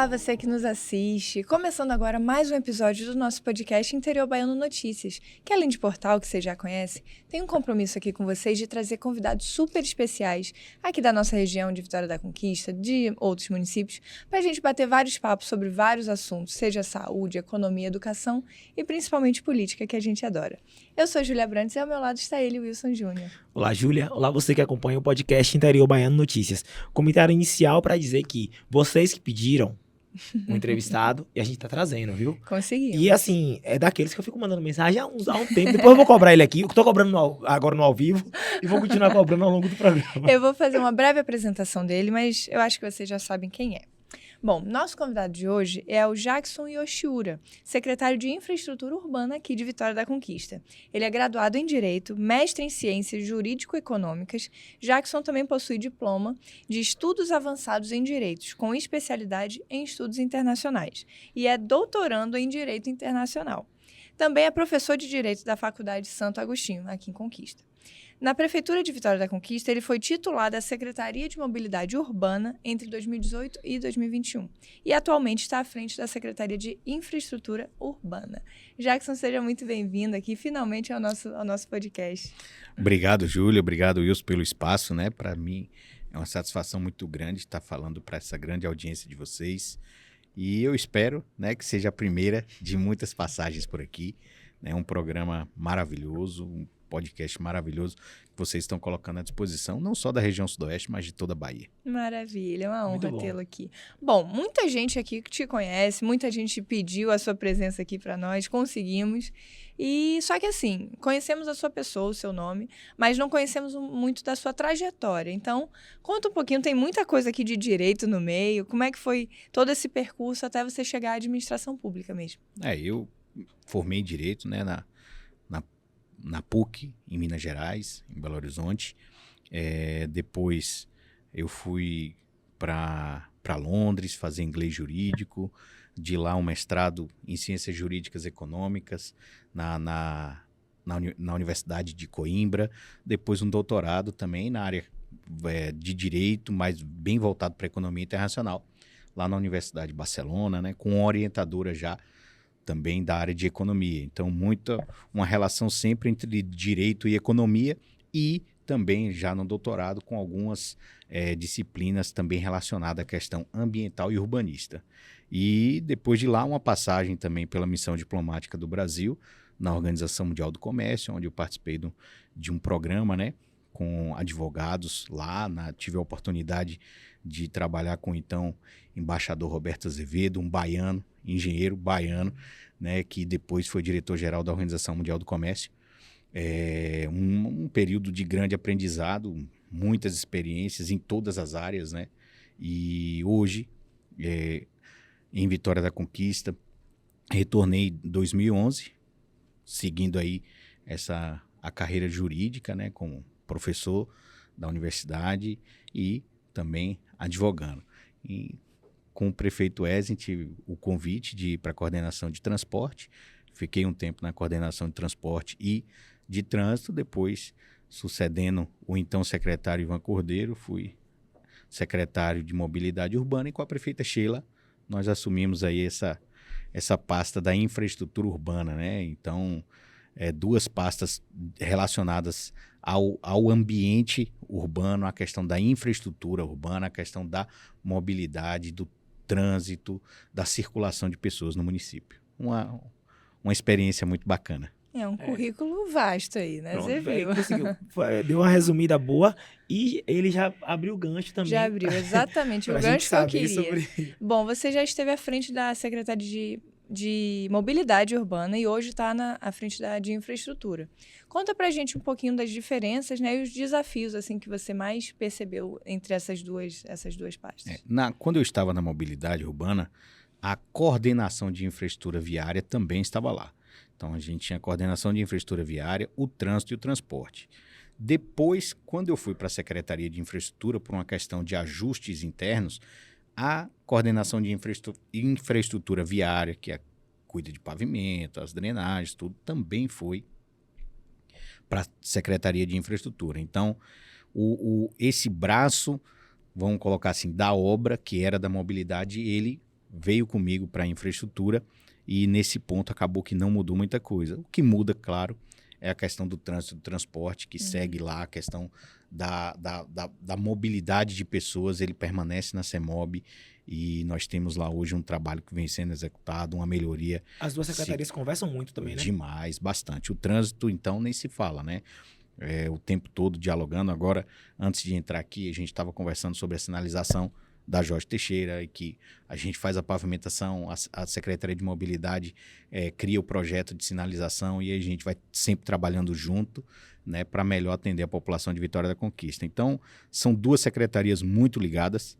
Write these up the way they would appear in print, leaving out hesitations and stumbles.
Olá, você que nos assiste. Começando agora mais um episódio do nosso podcast Interior Baiano Notícias, que além de portal que você já conhece, tem um compromisso aqui com vocês de trazer convidados super especiais aqui da nossa região de Vitória da Conquista, de outros municípios, para a gente bater vários papos sobre vários assuntos, seja saúde, economia, educação e principalmente política, que a gente adora. Eu sou Júlia Brandes e ao meu lado está ele, Wilson Júnior. Olá, Júlia. Olá, você que acompanha o podcast Interior Baiano Notícias. Comentário inicial para dizer que vocês que pediram um entrevistado e a gente tá trazendo, viu? Conseguimos. E assim, é daqueles que eu fico mandando mensagem há um tempo. Depois eu vou cobrar ele aqui. Eu tô cobrando agora no ao vivo e vou continuar cobrando ao longo do programa. Eu vou fazer uma breve apresentação dele, mas eu acho que vocês já sabem quem é. Bom, nosso convidado de hoje é o Jackson Yoshiura, secretário de Infraestrutura Urbana aqui de Vitória da Conquista. Ele é graduado em Direito, mestre em Ciências Jurídico-Econômicas. Jackson também possui diploma de Estudos Avançados em Direitos, com especialidade em Estudos Internacionais, e é doutorando em Direito Internacional. Também é professor de Direito da Faculdade Santo Agostinho, aqui em Conquista. Na Prefeitura de Vitória da Conquista, ele foi titular da Secretaria de Mobilidade Urbana entre 2018 e 2021 e atualmente está à frente da Secretaria de Infraestrutura Urbana. Jackson, seja muito bem-vindo aqui finalmente ao nosso podcast. Obrigado, Júlia. Obrigado, Wilson, pelo espaço, né? Para mim é uma satisfação muito grande estar falando para essa grande audiência de vocês. E eu espero, né, que seja a primeira de muitas passagens por aqui. É um programa maravilhoso, um podcast maravilhoso que vocês estão colocando à disposição, não só da região sudoeste, mas de toda a Bahia. Maravilha, é uma honra tê-lo aqui. Bom, muita gente aqui que te conhece, muita gente pediu a sua presença aqui para nós, conseguimos. E só que assim, conhecemos a sua pessoa, o seu nome, mas não conhecemos muito da sua trajetória. Então, conta um pouquinho, tem muita coisa aqui de direito no meio, como é que foi todo esse percurso até você chegar à administração pública mesmo? Eu formei em Direito, né, na PUC, em Minas Gerais, em Belo Horizonte. Depois eu fui para Londres fazer inglês jurídico, de lá um mestrado em Ciências Jurídicas Econômicas na Universidade de Coimbra, depois um doutorado também na área de Direito, mas bem voltado para a Economia Internacional, lá na Universidade de Barcelona, né, com uma orientadora já também da área de economia. Então, uma relação sempre entre direito e economia e também já no doutorado com algumas disciplinas também relacionadas à questão ambiental e urbanista. E depois de lá, uma passagem também pela missão diplomática do Brasil na Organização Mundial do Comércio, onde eu participei de um programa, né, com advogados lá. Tive a oportunidade de trabalhar com o então embaixador Roberto Azevedo, um baiano, engenheiro baiano, né, que depois foi diretor-geral da Organização Mundial do Comércio. Um período de grande aprendizado, muitas experiências em todas as áreas, né? E hoje, em Vitória da Conquista, retornei em 2011, seguindo aí a carreira jurídica, né, como professor da universidade e também advogando. E com o prefeito Ezen, tive o convite de ir para a coordenação de transporte. Fiquei um tempo na coordenação de transporte e de trânsito. Depois, sucedendo o então secretário Ivan Cordeiro, fui secretário de Mobilidade Urbana, e com a prefeita Sheila nós assumimos aí essa pasta da infraestrutura urbana, né? Então, duas pastas relacionadas ao ambiente urbano, a questão da infraestrutura urbana, a questão da mobilidade, do trânsito, da circulação de pessoas no município. Uma experiência muito bacana. É um currículo vasto aí, né? Você viu. Deu uma resumida boa e ele já abriu o gancho também. Já abriu, exatamente, o gancho que eu queria. Bom, você já esteve à frente da Secretaria de Mobilidade Urbana e hoje está à frente de Infraestrutura. Conta pra gente um pouquinho das diferenças, né, e os desafios assim, que você mais percebeu entre essas duas pastas. Quando eu estava na Mobilidade Urbana, a coordenação de infraestrutura viária também estava lá. Então, a gente tinha a coordenação de infraestrutura viária, o trânsito e o transporte. Depois, quando eu fui para a Secretaria de Infraestrutura, por uma questão de ajustes internos, a coordenação de infraestrutura viária, que cuida de pavimento, as drenagens, tudo, também foi para a Secretaria de Infraestrutura. Então, esse braço, vamos colocar assim, da obra, que era da mobilidade, ele veio comigo para a infraestrutura e nesse ponto acabou que não mudou muita coisa. O que muda, claro, é a questão do trânsito, do transporte, que segue lá, a questão da mobilidade de pessoas, ele permanece na CEMOB e nós temos lá hoje um trabalho que vem sendo executado, uma melhoria. As duas secretarias conversam muito também, né? Demais, bastante. O trânsito, então, nem se fala, né? O tempo todo dialogando. Agora, antes de entrar aqui, a gente estava conversando sobre a sinalização da Jorge Teixeira, e que a gente faz a pavimentação, a Secretaria de Mobilidade cria o projeto de sinalização e a gente vai sempre trabalhando junto, né, para melhor atender a população de Vitória da Conquista. Então, são duas secretarias muito ligadas,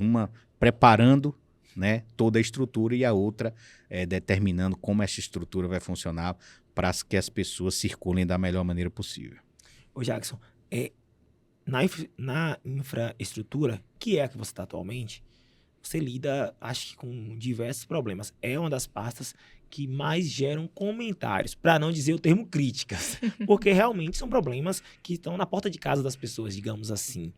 uma preparando, né, toda a estrutura e a outra determinando como essa estrutura vai funcionar para que as pessoas circulem da melhor maneira possível. Ô Jackson, na infraestrutura, que é a que você está atualmente, você lida, acho que com diversos problemas. É uma das pastas que mais geram comentários, para não dizer o termo críticas, porque realmente são problemas que estão na porta de casa das pessoas, digamos assim.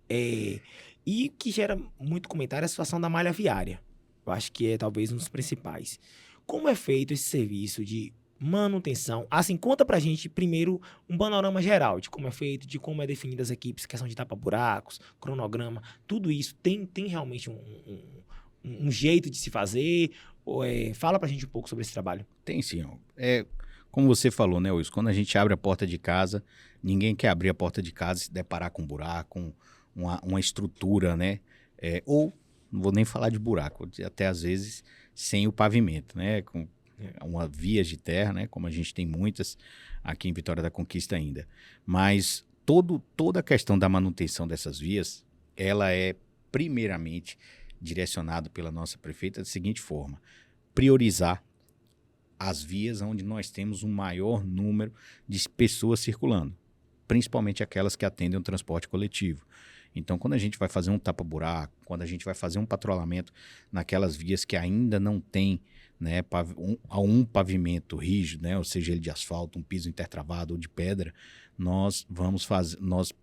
E que gera muito comentário é a situação da malha viária. Eu acho que é talvez um dos principais. Como é feito esse serviço de manutenção? Assim, conta pra gente primeiro um panorama geral de como é feito, de como é definido as equipes, questão de tapa-buracos, cronograma, tudo isso. Tem realmente um jeito de se fazer? Fala pra gente um pouco sobre esse trabalho. Tem sim. Como você falou, né, Wilson? Quando a gente abre a porta de casa, ninguém quer abrir a porta de casa e se deparar com um buraco, uma estrutura, né? Ou, não vou nem falar de buraco, até às vezes sem o pavimento, né? Com uma via de terra, né? Como a gente tem muitas aqui em Vitória da Conquista ainda. Mas toda a questão da manutenção dessas vias, ela é primeiramente direcionada pela nossa prefeita da seguinte forma: priorizar as vias onde nós temos um maior número de pessoas circulando, principalmente aquelas que atendem o transporte coletivo. Então, quando a gente vai fazer um tapa-buraco, quando a gente vai fazer um patrulhamento naquelas vias que ainda não tem, né, um pavimento rígido, né, ou seja, ele de asfalto, um piso intertravado ou de pedra, nós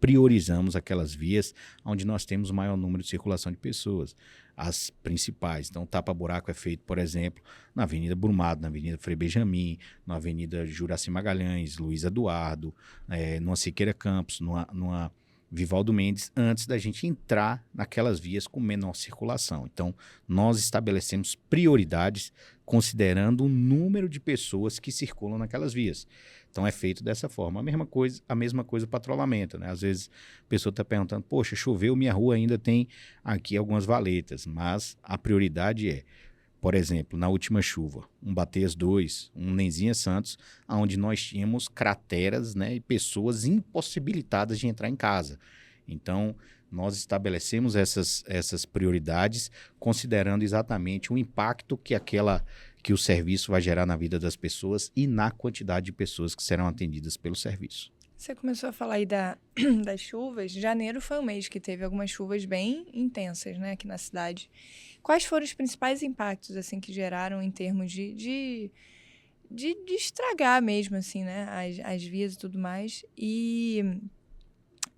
priorizamos aquelas vias onde nós temos o maior número de circulação de pessoas, as principais. Então, o tapa-buraco é feito, por exemplo, na Avenida Brumado, na Avenida Frei Benjamin, na Avenida Juraci Magalhães, Luiz Eduardo, numa Siqueira Campos, numa Vivaldo Mendes, antes da gente entrar naquelas vias com menor circulação. Então, nós estabelecemos prioridades considerando o número de pessoas que circulam naquelas vias. Então, é feito dessa forma. A mesma coisa o patrulhamento, né? Às vezes, a pessoa está perguntando, poxa, choveu, minha rua ainda tem aqui algumas valetas, mas a prioridade é, por exemplo, na última chuva, um Bateias 2, um Nenzinha Santos, onde nós tínhamos crateras, né, e pessoas impossibilitadas de entrar em casa. Então, nós estabelecemos essas prioridades, considerando exatamente o impacto que o serviço vai gerar na vida das pessoas e na quantidade de pessoas que serão atendidas pelo serviço. Você começou a falar aí das chuvas. Janeiro foi um mês que teve algumas chuvas bem intensas, né, aqui na cidade. Quais foram os principais impactos, assim, que geraram em termos de estragar mesmo, assim, né, as vias e tudo mais, e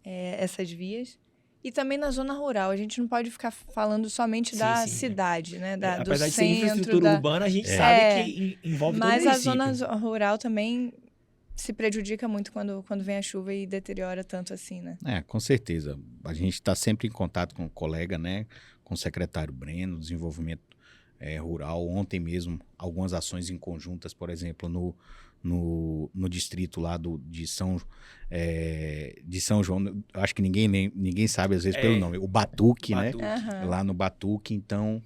essas vias? E também na zona rural, a gente não pode ficar falando somente da cidade, né, do apesar centro. de ser infraestrutura urbana, a gente sabe que envolve todo o município. Mas a zona rural também se prejudica muito quando vem a chuva e deteriora tanto assim, né? Com certeza. A gente está sempre em contato com o colega, né? Com o secretário Breno, desenvolvimento rural. Ontem mesmo, algumas ações em conjuntas, por exemplo, no distrito lá de São João. Acho que ninguém sabe, às vezes, pelo nome. O Batuque, né? Uhum. Lá no Batuque. Então,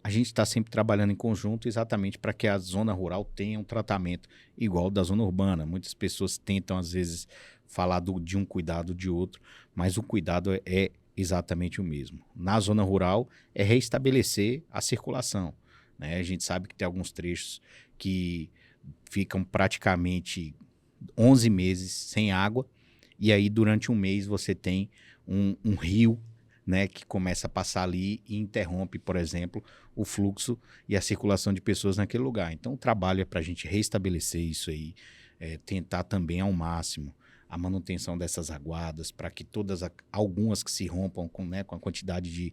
a gente está sempre trabalhando em conjunto exatamente para que a zona rural tenha um tratamento igual ao da zona urbana. Muitas pessoas tentam, às vezes, falar de um cuidado de outro, mas o cuidado é exatamente o mesmo. Na zona rural, é reestabelecer a circulação, né? A gente sabe que tem alguns trechos que ficam praticamente 11 meses sem água, e aí durante um mês você tem um rio, né, que começa a passar ali e interrompe, por exemplo, o fluxo e a circulação de pessoas naquele lugar. Então, o trabalho é para a gente restabelecer isso aí, tentar também ao máximo a manutenção dessas aguadas, para que algumas que se rompam com a quantidade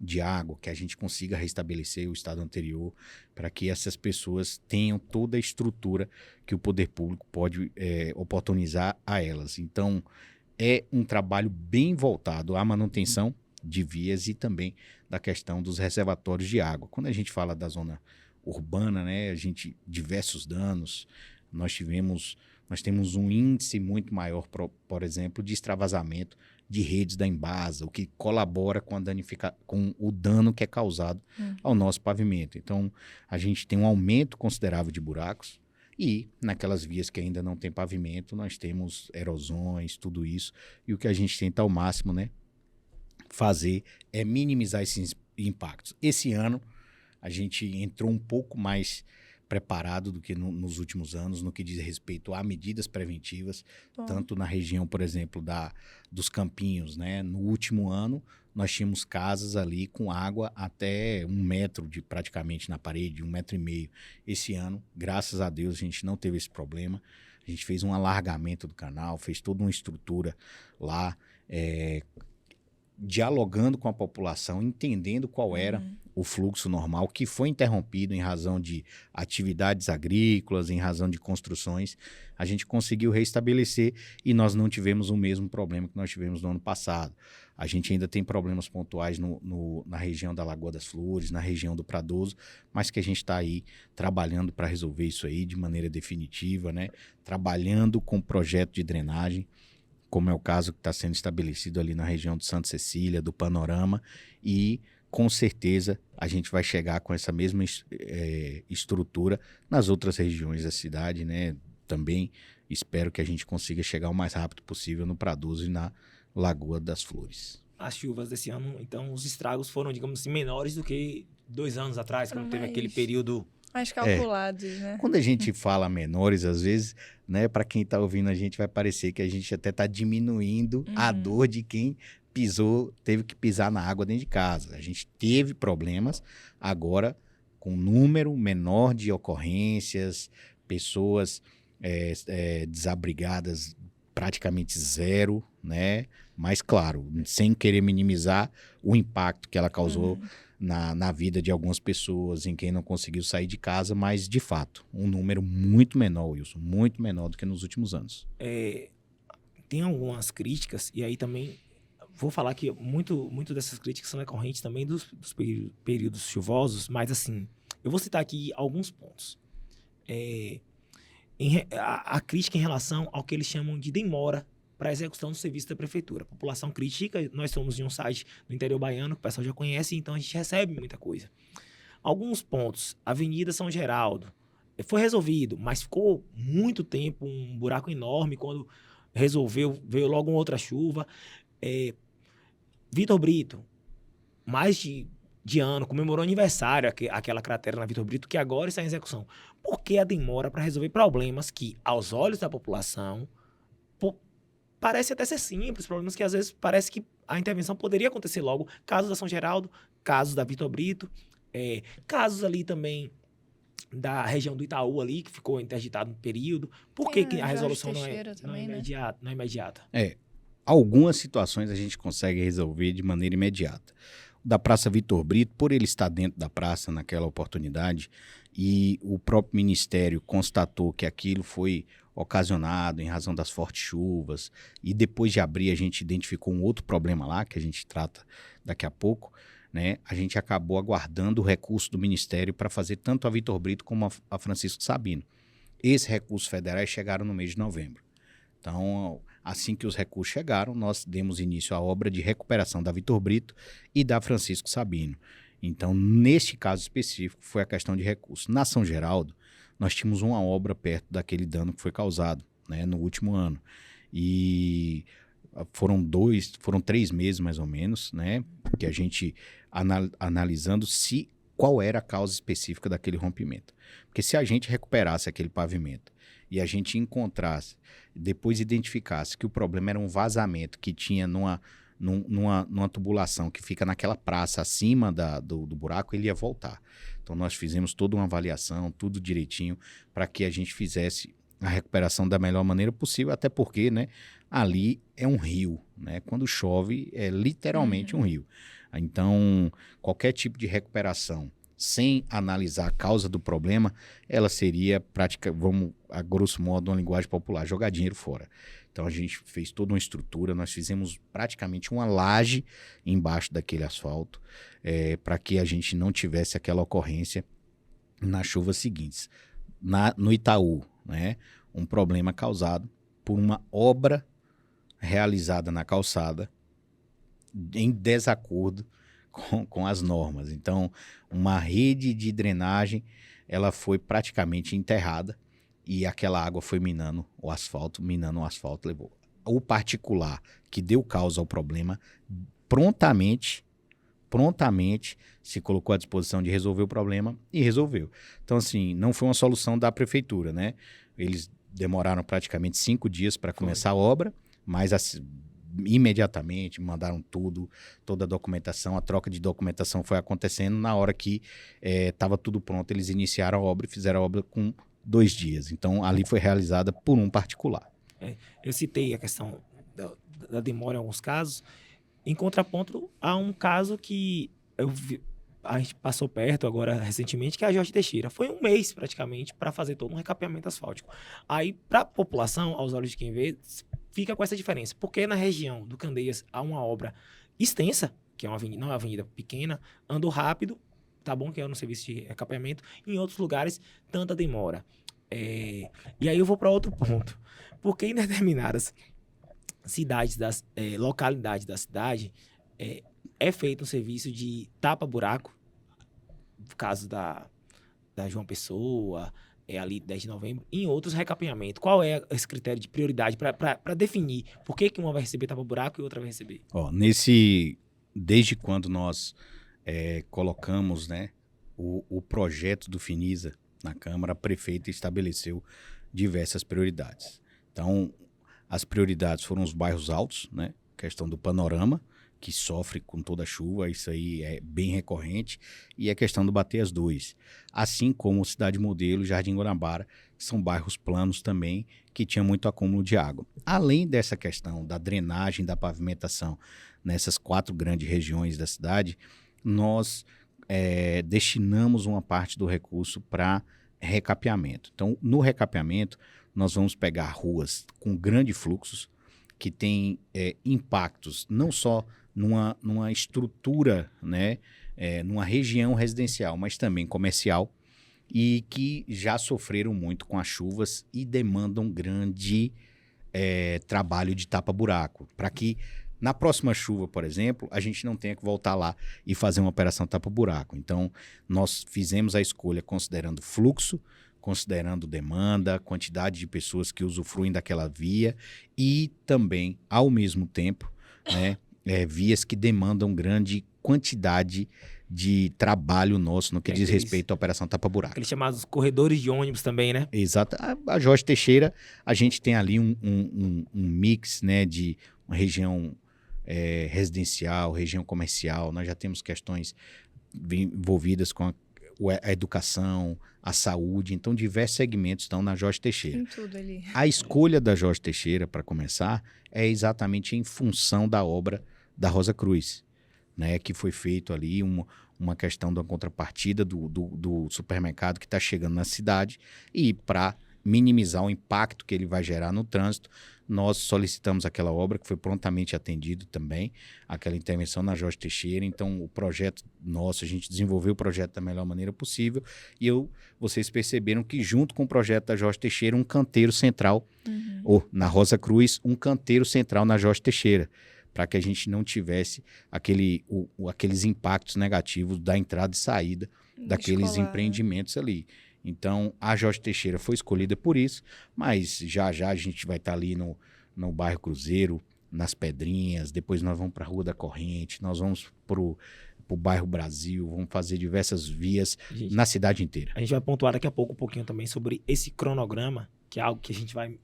de água, que a gente consiga restabelecer o estado anterior, para que essas pessoas tenham toda a estrutura que o poder público pode oportunizar a elas. Então, é um trabalho bem voltado à manutenção de vias e também da questão dos reservatórios de água. Quando a gente fala da zona urbana, né, diversos danos, nós temos um índice muito maior, por exemplo, de extravasamento de redes da Embasa, o que colabora com o dano que é causado ao nosso pavimento. Então, a gente tem um aumento considerável de buracos e naquelas vias que ainda não tem pavimento, nós temos erosões, tudo isso. E o que a gente tenta ao máximo, né, fazer é minimizar esses impactos. Esse ano, a gente entrou um pouco mais preparado do que nos últimos anos, no que diz respeito a medidas preventivas, tanto na região, por exemplo, dos Campinhos, né? No último ano, nós tínhamos casas ali com água até 1 metro praticamente na parede, 1,5 metro. Esse ano, graças a Deus, a gente não teve esse problema. A gente fez um alargamento do canal, fez toda uma estrutura lá, dialogando com a população, entendendo qual era o fluxo normal, que foi interrompido em razão de atividades agrícolas, em razão de construções. A gente conseguiu restabelecer e nós não tivemos o mesmo problema que nós tivemos no ano passado. A gente ainda tem problemas pontuais na região da Lagoa das Flores, na região do Pradoso, mas que a gente está aí trabalhando para resolver isso aí de maneira definitiva, né? Trabalhando com projeto de drenagem, como é o caso que está sendo estabelecido ali na região de Santa Cecília, do Panorama, e com certeza a gente vai chegar com essa mesma estrutura nas outras regiões da cidade, né? Também espero que a gente consiga chegar o mais rápido possível no Pradoso e na Lagoa das Flores. As chuvas desse ano, então, os estragos foram, digamos assim, menores do que 2 anos atrás, quando teve aquele período... Mais calculados, né? Quando a gente fala menores, às vezes, né, para quem está ouvindo a gente vai parecer que a gente até está diminuindo a dor de quem teve que pisar na água dentro de casa. A gente teve problemas, agora com número menor de ocorrências, pessoas desabrigadas praticamente zero, né? Mas, claro, sem querer minimizar o impacto que ela causou na vida de algumas pessoas, em quem não conseguiu sair de casa, mas, de fato, um número muito menor, Wilson, muito menor do que nos últimos anos. Tem algumas críticas, e aí também vou falar que muito dessas críticas são decorrentes também dos períodos chuvosos, mas, assim, eu vou citar aqui alguns pontos. A crítica em relação ao que eles chamam de demora para a execução do serviço da prefeitura. A população critica, nós somos de um site do interior baiano, que o pessoal já conhece, então a gente recebe muita coisa. Alguns pontos, Avenida São Geraldo, foi resolvido, mas ficou muito tempo, um buraco enorme, quando resolveu, veio logo uma outra chuva. Vitor Brito, mais de ano, comemorou aniversário, aquela cratera na Vitor Brito, que agora está em execução. Por que a demora para resolver problemas que, aos olhos da população, parece até ser simples, problemas que às vezes parece que a intervenção poderia acontecer logo. Casos da São Geraldo, casos da Vitor Brito, casos ali também da região do Itaú ali, que ficou interditado no período. Por que a resolução não é imediata? Algumas situações a gente consegue resolver de maneira imediata. O da Praça Vitor Brito, por ele estar dentro da praça naquela oportunidade, e o próprio Ministério constatou que aquilo foi ocasionado em razão das fortes chuvas, e depois de abrir a gente identificou um outro problema lá, que a gente trata daqui a pouco, né? A gente acabou aguardando o recurso do Ministério para fazer tanto a Vitor Brito como a Francisco Sabino. Esses recursos federais chegaram no mês de novembro. Então, assim que os recursos chegaram, nós demos início à obra de recuperação da Vitor Brito e da Francisco Sabino. Então, neste caso específico, foi a questão de recursos. Na São Geraldo, nós tínhamos uma obra perto daquele dano que foi causado, né, no último ano. E foram 3 meses, mais ou menos, né, que a gente analisando qual era a causa específica daquele rompimento. Porque se a gente recuperasse aquele pavimento e a gente encontrasse, depois identificasse que o problema era um vazamento que tinha numa tubulação que fica naquela praça acima do buraco, ele ia voltar. Então, nós fizemos toda uma avaliação, tudo direitinho, para que a gente fizesse a recuperação da melhor maneira possível, até porque, né, ali é um rio, né? Quando chove, é literalmente um rio. Então, qualquer tipo de recuperação sem analisar a causa do problema, ela seria prática, vamos, a grosso modo, uma linguagem popular, jogar dinheiro fora. Então, a gente fez toda uma estrutura, nós fizemos praticamente uma laje embaixo daquele asfalto, para que a gente não tivesse aquela ocorrência nas chuvas seguintes. No Itaú, né, um problema causado por uma obra realizada na calçada em desacordo com as normas. Então, uma rede de drenagem, ela foi praticamente enterrada e aquela água foi minando o asfalto, levou. O particular que deu causa ao problema, prontamente se colocou à disposição de resolver o problema e resolveu. Então, assim, não foi uma solução da prefeitura, né? Eles demoraram praticamente 5 dias para começar a obra, mas imediatamente mandaram toda a documentação, a troca de documentação foi acontecendo. Na hora que estava tudo pronto, eles iniciaram a obra e fizeram a obra com 2 dias. Então, ali foi realizada por um particular. Eu citei a questão da demora em alguns casos, em contraponto a um caso que a gente passou perto agora recentemente, que é a Jorge Teixeira. Foi 1 mês praticamente para fazer todo um recapeamento asfáltico. Aí, para a população, aos olhos de quem vê, fica com essa diferença. Porque na região do Candeias há uma obra extensa, que é uma avenida, não é uma avenida pequena, andou rápido, tá bom que é no serviço de recapeamento, em outros lugares, tanta demora. E aí eu vou para outro ponto. Porque em determinadas cidades, localidades da cidade, é feito um serviço de tapa-buraco, no caso da João Pessoa, ali 10 de novembro, em outros recapeamentos. Qual é esse critério de prioridade para definir por que uma vai receber tapa-buraco e outra vai receber? Desde quando nós colocamos, né, o projeto do Finisa na Câmara, a prefeita estabeleceu diversas prioridades. Então, as prioridades foram os bairros altos, né, questão do panorama, que sofre com toda a chuva, isso aí é bem recorrente, e a questão do bater as 2. Assim como Cidade Modelo, Jardim Guanabara, que são bairros planos também, que tinham muito acúmulo de água. Além dessa questão da drenagem, da pavimentação nessas 4 grandes regiões da cidade, nós destinamos uma parte do recurso para recapeamento. Então, no recapeamento, nós vamos pegar ruas com grandes fluxos, que tem impactos não só numa estrutura, né, numa região residencial, mas também comercial, e que já sofreram muito com as chuvas e demandam grande trabalho de tapa-buraco, para que na próxima chuva, por exemplo, a gente não tenha que voltar lá e fazer uma operação tapa-buraco. Então, nós fizemos a escolha considerando fluxo, considerando demanda, quantidade de pessoas que usufruem daquela via e também, ao mesmo tempo, né, vias que demandam grande quantidade de trabalho nosso no que diz respeito à operação tapa-buraco. Aqueles chamados corredores de ônibus também, né? Exato. A Jorge Teixeira, a gente tem ali um mix, né, de uma região residencial, região comercial. Nós já temos questões envolvidas com a educação, a saúde, então diversos segmentos estão na Jorge Teixeira. Tem tudo ali. A escolha da Jorge Teixeira, para começar, é exatamente em função da obra da Rosa Cruz, né, que foi feito ali uma questão da contrapartida do supermercado que está chegando na cidade, e para minimizar o impacto que ele vai gerar no trânsito, nós solicitamos aquela obra, que foi prontamente atendido também, aquela intervenção na Jorge Teixeira. Então, o projeto nosso, a gente desenvolveu o projeto da melhor maneira possível, e vocês perceberam que junto com o projeto da Jorge Teixeira, um canteiro central, ou na Rosa Cruz, um canteiro central na Jorge Teixeira, para que a gente não tivesse aqueles impactos negativos da entrada e saída daqueles empreendimentos ali. Então, a Jorge Teixeira foi escolhida por isso, mas já a gente vai estar ali no bairro Cruzeiro, nas Pedrinhas, depois nós vamos para a Rua da Corrente, nós vamos para o bairro Brasil, vamos fazer diversas vias na cidade inteira. A gente vai pontuar daqui a pouco um pouquinho também sobre esse cronograma, que é algo que a gente vai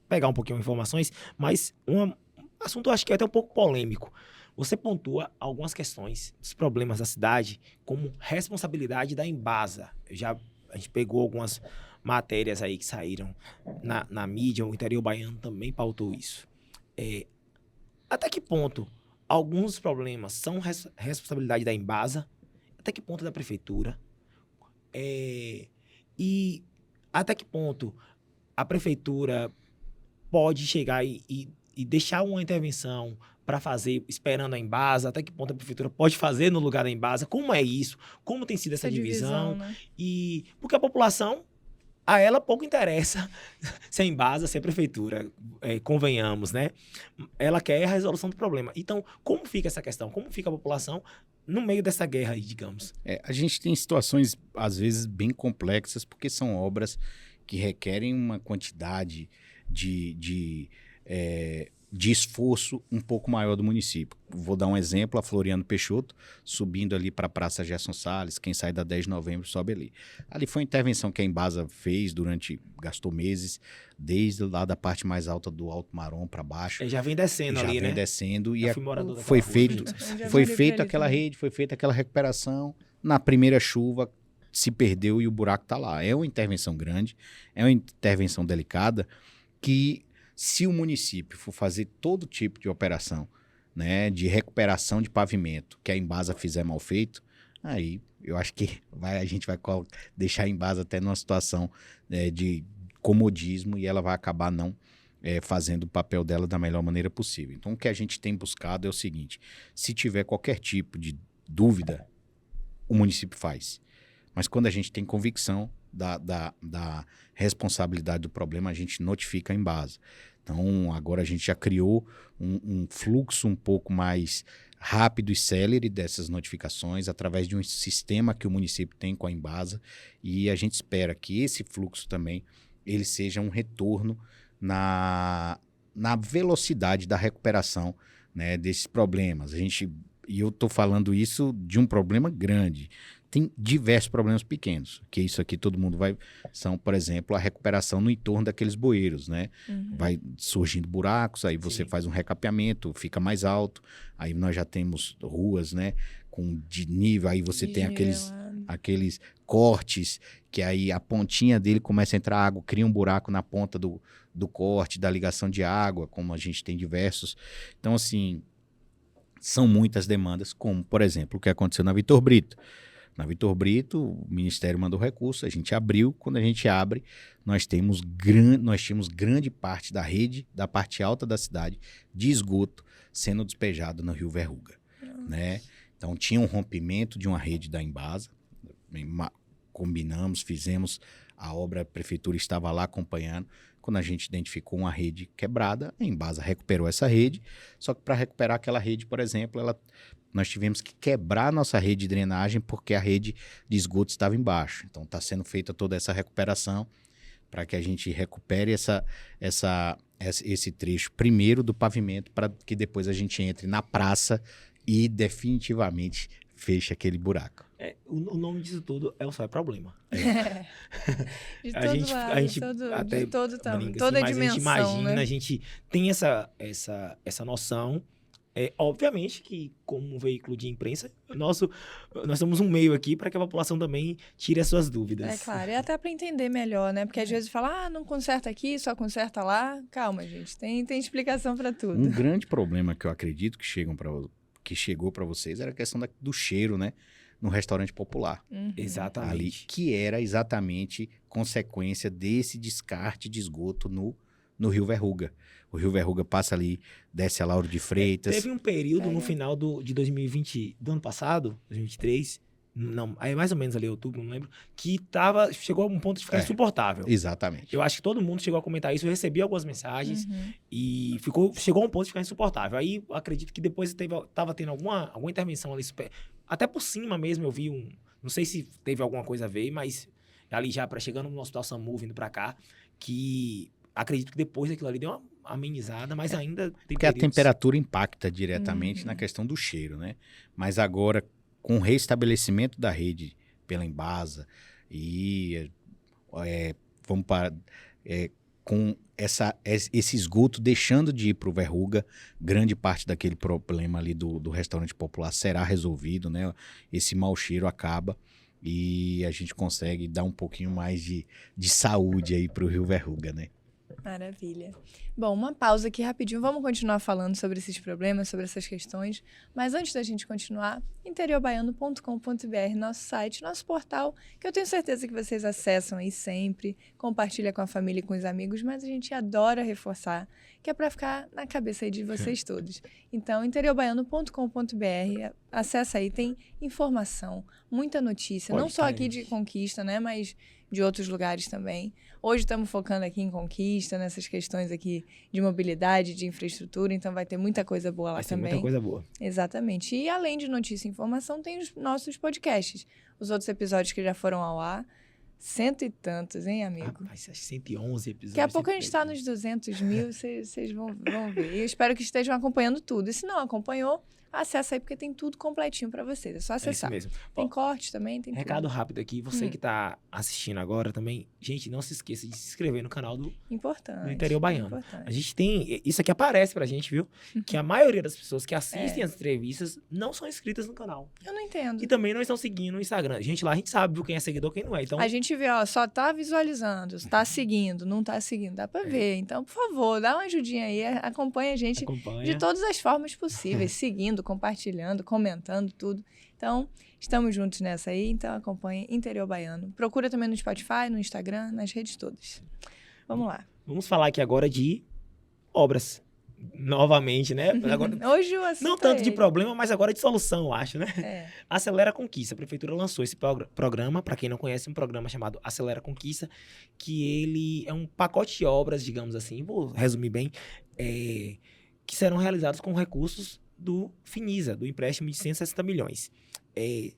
pegar um pouquinho de informações, mas um assunto acho que é até um pouco polêmico. Você pontua algumas questões dos problemas da cidade como responsabilidade da Embasa. A gente pegou algumas matérias aí que saíram na mídia, o interior baiano também pautou isso. Até que ponto alguns problemas são responsabilidade da Embasa, até que ponto da prefeitura, e até que ponto a prefeitura pode chegar e deixar uma intervenção para fazer, esperando a Embasa, até que ponto a prefeitura pode fazer no lugar da Embasa, como é isso, como tem sido essa divisão, né? E porque a população, a ela pouco interessa se é Embasa, se é prefeitura, convenhamos, né? Ela quer a resolução do problema. Então, como fica essa questão? Como fica a população no meio dessa guerra aí, digamos? A gente tem situações, às vezes, bem complexas, porque são obras que requerem uma quantidade de esforço um pouco maior do município. Vou dar um exemplo, a Floriano Peixoto, subindo ali para a Praça Gerson Salles, quem sai da 10 de novembro sobe ali. Ali foi uma intervenção que a Embasa fez gastou meses, desde lá da parte mais alta do Alto Marom para baixo. Já vem descendo ali, né? Já vem descendo e foi feita aquela rede, foi feita aquela recuperação. Na primeira chuva, se perdeu e o buraco está lá. É uma intervenção grande, é uma intervenção delicada que, se o município for fazer todo tipo de operação, né, de recuperação de pavimento, que a Embasa fizer mal feito, aí eu acho que a gente vai deixar a Embasa até numa situação de comodismo e ela vai acabar não fazendo o papel dela da melhor maneira possível. Então, o que a gente tem buscado é o seguinte: se tiver qualquer tipo de dúvida, o município faz. Mas quando a gente tem convicção da responsabilidade do problema, a gente notifica a Embasa. Então, agora a gente já criou um fluxo um pouco mais rápido e célere dessas notificações através de um sistema que o município tem com a Embasa, e a gente espera que esse fluxo também ele seja um retorno na velocidade da recuperação, né, desses problemas. E eu estou falando isso de um problema grande. Tem diversos problemas pequenos, que isso aqui todo mundo são, por exemplo, a recuperação no entorno daqueles bueiros, né? Uhum. Vai surgindo buracos, aí você faz um recapeamento, fica mais alto, aí nós já temos ruas, né, de nível, aí você tem aqueles cortes, que aí a pontinha dele começa a entrar água, cria um buraco na ponta do corte, da ligação de água, como a gente tem diversos. Então, assim, são muitas demandas, como, por exemplo, o que aconteceu na Vitor Brito. Na Vitor Brito, o Ministério mandou recurso, a gente abriu. Quando a gente abre, nós tínhamos grande parte da rede, da parte alta da cidade, de esgoto, sendo despejado no Rio Verruga, né? Então, tinha um rompimento de uma rede da Embasa, combinamos, fizemos a obra, a prefeitura estava lá acompanhando. Quando a gente identificou uma rede quebrada, a Embasa recuperou essa rede, só que para recuperar aquela rede, por exemplo, nós tivemos que quebrar a nossa rede de drenagem porque a rede de esgoto estava embaixo. Então, está sendo feita toda essa recuperação para que a gente recupere esse trecho primeiro do pavimento, para que depois a gente entre na praça e definitivamente feche aquele buraco. O nome disso tudo é problema. De todo lado, de todo tamanho, toda assim, dimensão, a gente imagina, né? a gente tem essa noção. Obviamente que, como um veículo de imprensa, nós somos um meio aqui para que a população também tire as suas dúvidas. É claro, e até para entender melhor, né? Porque às vezes fala, não conserta aqui, só conserta lá. Calma, gente, tem explicação para tudo. Um grande problema que eu acredito que chegou para vocês era a questão do cheiro, né? No restaurante popular. Uhum. Exatamente. Ali, que era exatamente consequência desse descarte de esgoto no Rio Verruga. O Rio Verruga passa ali, desce a Lauro de Freitas. Teve um período no final de 2020, do ano passado, 2023, não, aí mais ou menos ali, outubro, não lembro, que chegou a um ponto de ficar insuportável. Exatamente. Eu acho que todo mundo chegou a comentar isso, eu recebi algumas mensagens e chegou a um ponto de ficar insuportável. Aí eu acredito que depois estava tendo alguma intervenção ali, até por cima mesmo eu vi não sei se teve alguma coisa a ver, mas ali já chegando no Hospital SAMU, vindo pra cá, que acredito que depois daquilo ali deu uma amenizada, mas ainda tem porque a temperatura impacta diretamente na questão do cheiro, né? Mas agora, com o restabelecimento da rede pela Embasa e com esse esgoto deixando de ir para o Verruga, grande parte daquele problema ali do restaurante popular será resolvido, né? Esse mau cheiro acaba e a gente consegue dar um pouquinho mais de saúde aí para o Rio Verruga, né? Maravilha. Bom, uma pausa aqui rapidinho. Vamos continuar falando sobre esses problemas, sobre essas questões. Mas antes da gente continuar, interiorbaiano.com.br, nosso site, nosso portal, que eu tenho certeza que vocês acessam aí sempre, compartilha com a família e com os amigos, mas a gente adora reforçar, que é para ficar na cabeça aí de vocês todos. Então, interiorbaiano.com.br, acessa aí, tem informação, muita notícia, não só aqui de Conquista, né, mas de outros lugares também. Hoje estamos focando aqui em Conquista, nessas questões aqui de mobilidade, de infraestrutura, então vai ter muita coisa boa lá também. Muita coisa boa. Exatamente. E além de notícia e informação, tem os nossos podcasts. Os outros episódios que já foram ao ar, 100 e tantos, hein, amigo? Rapaz, 111 episódios. Daqui a pouco a gente está nos 200 mil, vocês vão ver. Eu espero que estejam acompanhando tudo. E se não acompanhou, acessa aí, porque tem tudo completinho para vocês. É só acessar. É isso mesmo. Tem corte também, tem recado tudo. rápido aqui. Você que está assistindo agora também, gente, não se esqueça de se inscrever no canal do Interior Baiano. Importante. A gente tem... Isso aqui aparece pra gente, viu? Que a maioria das pessoas que assistem as entrevistas não são inscritas no canal. Eu não entendo. E também não estão seguindo no Instagram. Gente, lá a gente sabe, viu, quem é seguidor e quem não é. Então, A gente vê, ó, só tá visualizando, tá seguindo, não tá seguindo, dá pra ver. Então, por favor, dá uma ajudinha aí, acompanha a gente acompanha. de todas as formas possíveis, seguindo, compartilhando, comentando tudo. Então, estamos juntos nessa aí, então acompanhe Interior Baiano. Procura também no Spotify, no Instagram, nas redes todas. Vamos lá. Vamos falar aqui agora de obras. Novamente, né? Agora, Hoje o assunto não tanto é de ele. problema, mas agora de solução, eu acho, né? É. Acelera a Conquista. A prefeitura lançou esse programa, para quem não conhece, um programa chamado Acelera a Conquista, que ele é um pacote de obras, digamos assim, vou resumir bem, que serão realizados com recursos do Finisa, do empréstimo de 160 milhões.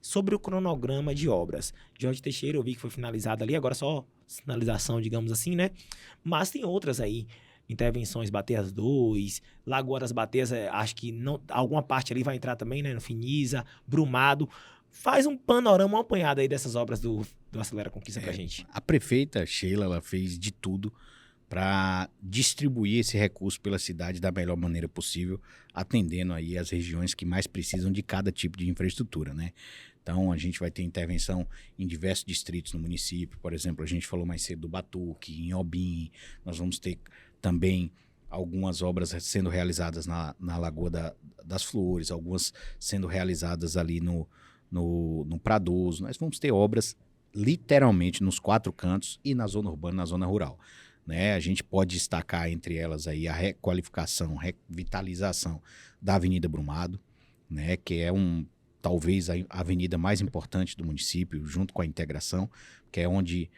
Sobre o cronograma de obras, Jorge Teixeira, eu vi que foi finalizado ali, agora só sinalização, digamos assim, né? Mas tem outras aí, intervenções Bateias 2, Lagoa das Bateias, acho que não, alguma parte ali vai entrar também, né? No Finisa, Brumado. Faz um panorama, uma apanhada aí dessas obras do Acelera a Conquista pra gente. A prefeita Sheila, ela fez de tudo para distribuir esse recurso pela cidade da melhor maneira possível, atendendo aí as regiões que mais precisam de cada tipo de infraestrutura, né? Então, a gente vai ter intervenção em diversos distritos no município. Por exemplo, a gente falou mais cedo do Batuque, em Obim. Nós vamos ter também algumas obras sendo realizadas na Lagoa das Flores, algumas sendo realizadas ali no Pradoso. Nós vamos ter obras literalmente nos 4 cantos e na zona urbana, na zona rural. Né? A gente pode destacar entre elas aí a requalificação, revitalização da Avenida Brumado, né? Que é talvez a avenida mais importante do município, junto com a integração, que é onde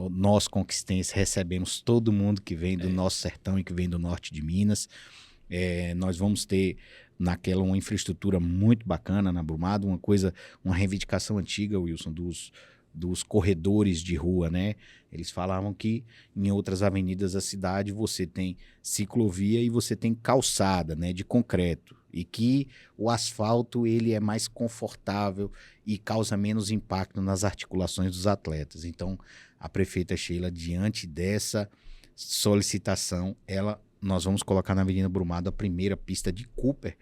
nós conquistenses recebemos todo mundo que vem do nosso sertão e que vem do norte de Minas. Nós vamos ter naquela uma infraestrutura muito bacana na Brumado, uma reivindicação antiga, Wilson, dos corredores de rua, né? Eles falavam que em outras avenidas da cidade você tem ciclovia e você tem calçada, né, de concreto, e que o asfalto ele é mais confortável e causa menos impacto nas articulações dos atletas. Então, a prefeita Sheila, diante dessa solicitação, nós vamos colocar na Avenida Brumado a primeira pista de Cooper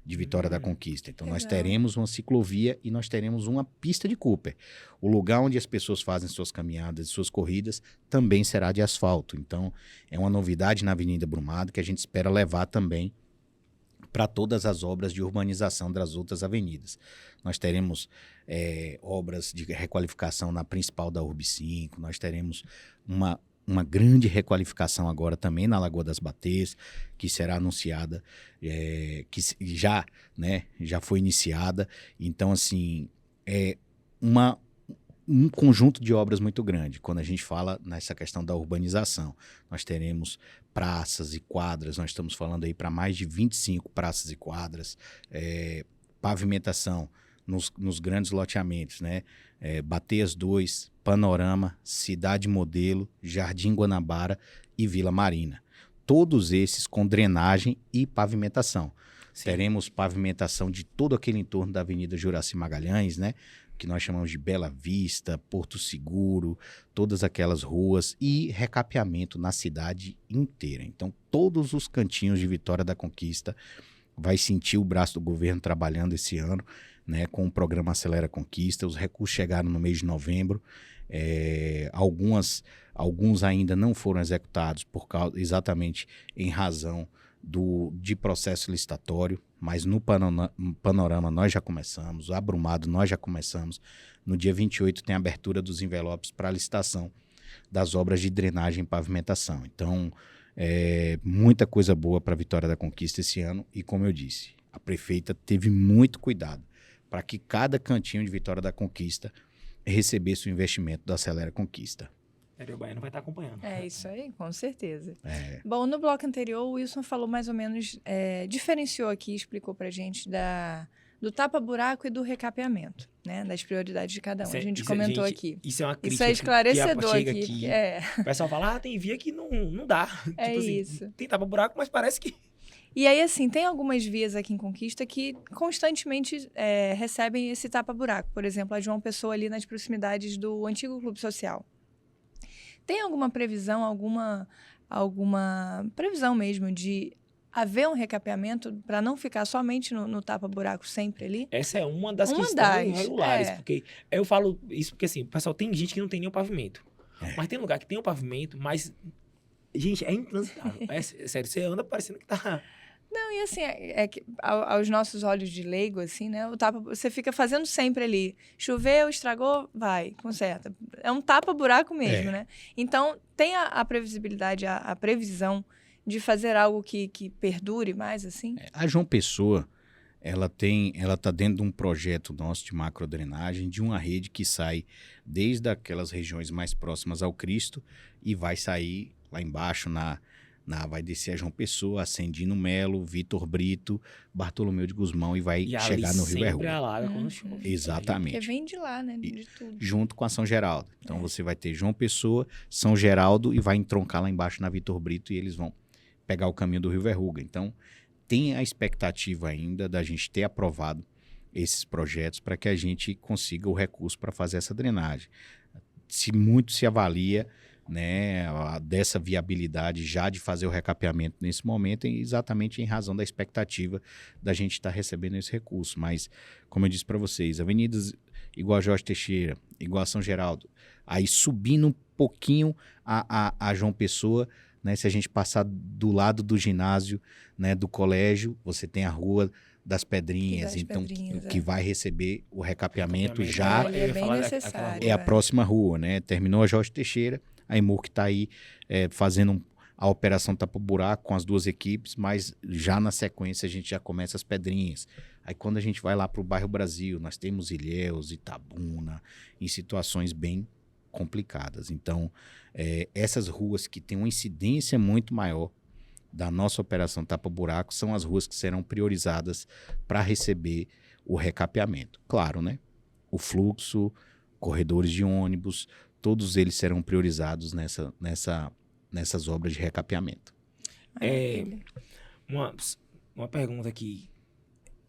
de Vitória da Conquista. Então, nós teremos uma ciclovia e nós teremos uma pista de Cooper. O lugar onde as pessoas fazem suas caminhadas e suas corridas também será de asfalto. Então, é uma novidade na Avenida Brumado que a gente espera levar também para todas as obras de urbanização das outras avenidas. Nós teremos obras de requalificação na principal da Urb 5, nós teremos uma grande requalificação agora também na Lagoa das Bateias, que será anunciada, que já foi iniciada. Então, assim, é um conjunto de obras muito grande. Quando a gente fala nessa questão da urbanização, nós teremos praças e quadras, nós estamos falando aí para mais de 25 praças e quadras, pavimentação nos grandes loteamentos, né? Bateias 2, Panorama, Cidade Modelo, Jardim Guanabara e Vila Marina. Todos esses com drenagem e pavimentação. Sim. Teremos pavimentação de todo aquele entorno da Avenida Juraci Magalhães, né? Que nós chamamos de Bela Vista, Porto Seguro, todas aquelas ruas e recapeamento na cidade inteira. Então, todos os cantinhos de Vitória da Conquista vai sentir o braço do governo trabalhando esse ano né, com o programa Acelera Conquista. Os recursos chegaram no mês de novembro. Alguns ainda não foram executados exatamente em razão de processo licitatório, mas no panorama nós já começamos, o Abrumado nós já começamos. No dia 28 tem a abertura dos envelopes para a licitação das obras de drenagem e pavimentação. Então, muita coisa boa para a Vitória da Conquista esse ano e, como eu disse, a prefeita teve muito cuidado para que cada cantinho de Vitória da Conquista recebesse o investimento da Acelera Conquista. O Baiano vai estar acompanhando. É isso aí, com certeza. Bom, no bloco anterior, o Wilson falou mais ou menos, diferenciou aqui, explicou pra gente do tapa-buraco e do recapeamento, né? Das prioridades de cada um. A gente comentou aqui. Isso é uma crítica. Isso é esclarecedor chega aqui. O pessoal fala, tem via que não dá. É tipo assim, isso. Tem tapa-buraco, mas parece que... E aí, assim, tem algumas vias aqui em Conquista que constantemente recebem esse tapa-buraco. Por exemplo, a João Pessoa ali nas proximidades do antigo Clube Social. Tem alguma previsão, alguma previsão mesmo de haver um recapeamento para não ficar somente no tapa-buraco sempre ali? Essa é uma das questões irregulares. Porque eu falo isso porque, assim, pessoal, tem gente que não tem nenhum pavimento. Mas tem lugar que tem um pavimento, mas, gente, é intransitável. Sério, você anda parecendo que tá... Não, e assim, que aos nossos olhos de leigo, assim, né? O tapa, você fica fazendo sempre ali. Choveu, estragou, vai, conserta. É um tapa-buraco mesmo, né? Então, tem a previsibilidade, a previsão de fazer algo que perdure mais, assim? A João Pessoa, ela tá dentro de um projeto nosso de macrodrenagem, de uma rede que sai desde aquelas regiões mais próximas ao Cristo e vai sair lá embaixo vai descer a João Pessoa, Ascendino Melo, Vitor Brito, Bartolomeu de Guzmão e vai chegar no Rio Verruga. Alaga quando chove. Exatamente. Porque vem de lá, né? De tudo. Junto com a São Geraldo. Então você vai ter João Pessoa, São Geraldo e vai entroncar lá embaixo na Vitor Brito e eles vão pegar o caminho do Rio Verruga. Então tem a expectativa ainda da gente ter aprovado esses projetos para que a gente consiga o recurso para fazer essa drenagem. Muito se avalia, né, dessa viabilidade já de fazer o recapeamento nesse momento, exatamente em razão da expectativa da gente estar recebendo esse recurso. Mas, como eu disse para vocês, avenidas igual a Jorge Teixeira, igual a São Geraldo, aí subindo um pouquinho a João Pessoa, né, se a gente passar do lado do ginásio, né, do colégio, você tem a Rua das Pedrinhas, que vai receber o recapeamento já. É bem necessário. É a próxima rua, né? Terminou a Jorge Teixeira, a EMUR que está aí fazendo a operação tapa-buraco com as duas equipes, mas já na sequência a gente já começa as Pedrinhas. Aí quando a gente vai lá para o bairro Brasil, nós temos Ilhéus, Itabuna, em situações bem complicadas. Então, essas ruas que têm uma incidência muito maior da nossa operação tapa-buraco são as ruas que serão priorizadas para receber o recapeamento. Claro, né? O fluxo, corredores de ônibus, todos eles serão priorizados nessas obras de recapeamento. Uma pergunta que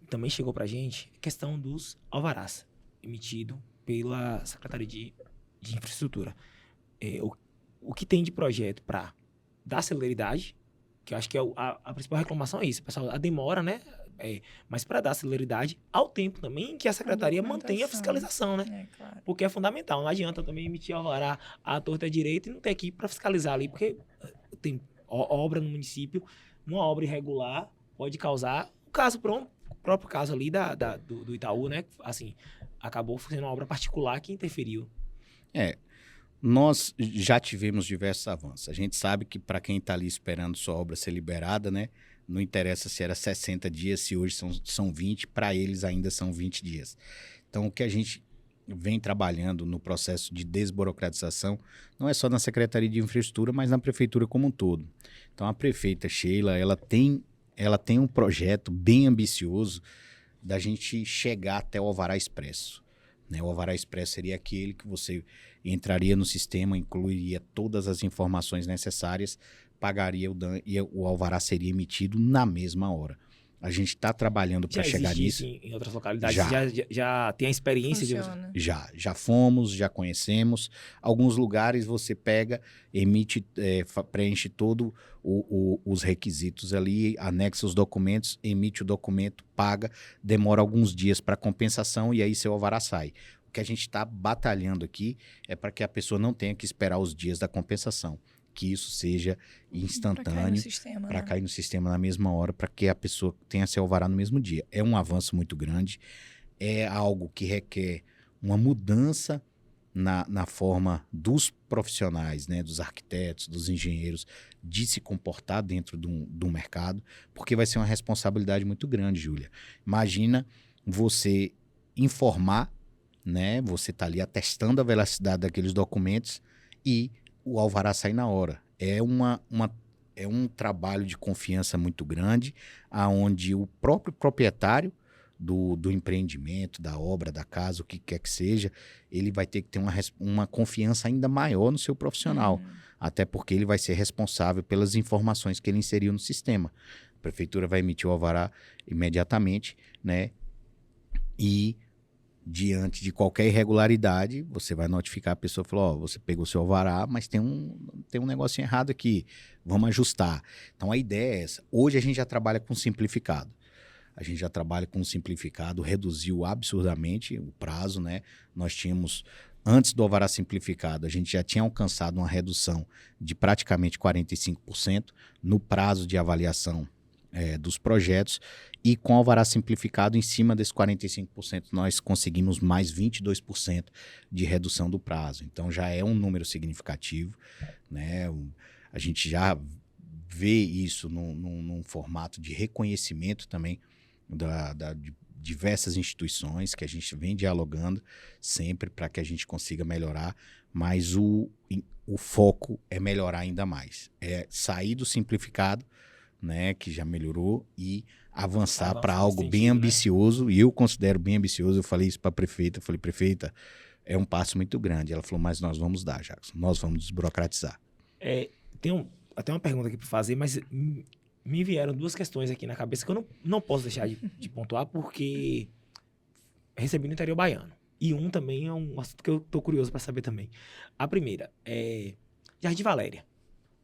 também chegou para a gente, a questão dos alvarás emitidos pela Secretaria de Infraestrutura. O que tem de projeto para dar celeridade, que eu acho que a principal reclamação é isso, pessoal, a demora, né? Mas para dar celeridade ao tempo também que a Secretaria mantenha a fiscalização, né? Claro. Porque é fundamental. Não adianta também emitir alvará à torta direita e não ter equipe para fiscalizar ali, porque tem obra no município, uma obra irregular pode causar o próprio caso ali do Itaú, né? Assim, acabou sendo uma obra particular que interferiu. Nós já tivemos diversos avanços. A gente sabe que para quem está ali esperando sua obra ser liberada, né, não interessa se era 60 dias, se hoje são 20, para eles ainda são 20 dias. Então, o que a gente vem trabalhando no processo de desburocratização não é só na Secretaria de Infraestrutura, mas na Prefeitura como um todo. Então, a prefeita Sheila, ela tem um projeto bem ambicioso da gente chegar até o Alvará Expresso. Né? O Alvará Expresso seria aquele que você entraria no sistema, incluiria todas as informações necessárias, pagaria o DAN e o alvará seria emitido na mesma hora. A gente está trabalhando para chegar nisso. Em outras localidades? Já. Já tem a experiência Funciona. Já fomos, já conhecemos. Alguns lugares você pega, emite, preenche todo os requisitos ali, anexa os documentos, emite o documento, paga, demora alguns dias para compensação e aí seu alvará sai. O que a gente está batalhando aqui é para que a pessoa não tenha que esperar os dias da compensação, que isso seja instantâneo, para cair no sistema na mesma hora, para que a pessoa tenha seu alvará no mesmo dia. É um avanço muito grande, é algo que requer uma mudança na forma dos profissionais, né, dos arquitetos, dos engenheiros, de se comportar dentro do mercado, porque vai ser uma responsabilidade muito grande, Júlia. Imagina você informar, né, você está ali atestando a veracidade daqueles documentos e o alvará sai na hora. É um trabalho de confiança muito grande, aonde o próprio proprietário do empreendimento, da obra, da casa, o que quer que seja, ele vai ter que ter uma confiança ainda maior no seu profissional, até porque ele vai ser responsável pelas informações que ele inseriu no sistema. A prefeitura vai emitir o alvará imediatamente, né? E diante de qualquer irregularidade, você vai notificar a pessoa e falar, ó, você pegou seu alvará, mas tem um negocinho errado aqui, vamos ajustar. Então a ideia é essa. Hoje a gente já trabalha com simplificado. Reduziu absurdamente o prazo, né? Nós tínhamos, antes do alvará simplificado, a gente já tinha alcançado uma redução de praticamente 45% no prazo de avaliação dos projetos, e com o alvará simplificado, em cima desses 45%, nós conseguimos mais 22% de redução do prazo. Então, já é um número significativo, né? A gente já vê isso num formato de reconhecimento também de diversas instituições que a gente vem dialogando sempre para que a gente consiga melhorar, mas o foco é melhorar ainda mais. É sair do simplificado, né, que já melhorou, e avançar para algo bem ambicioso, né? E eu considero bem ambicioso. Eu falei isso para a prefeita, prefeita, é um passo muito grande. Ela falou, mas nós vamos dar, Jackson, nós vamos desburocratizar. Tem até uma pergunta aqui para fazer, mas me vieram duas questões aqui na cabeça que eu não posso deixar de pontuar, porque recebi no interior baiano. E também é um assunto que eu tô curioso para saber também. A primeira é Jardim Valéria,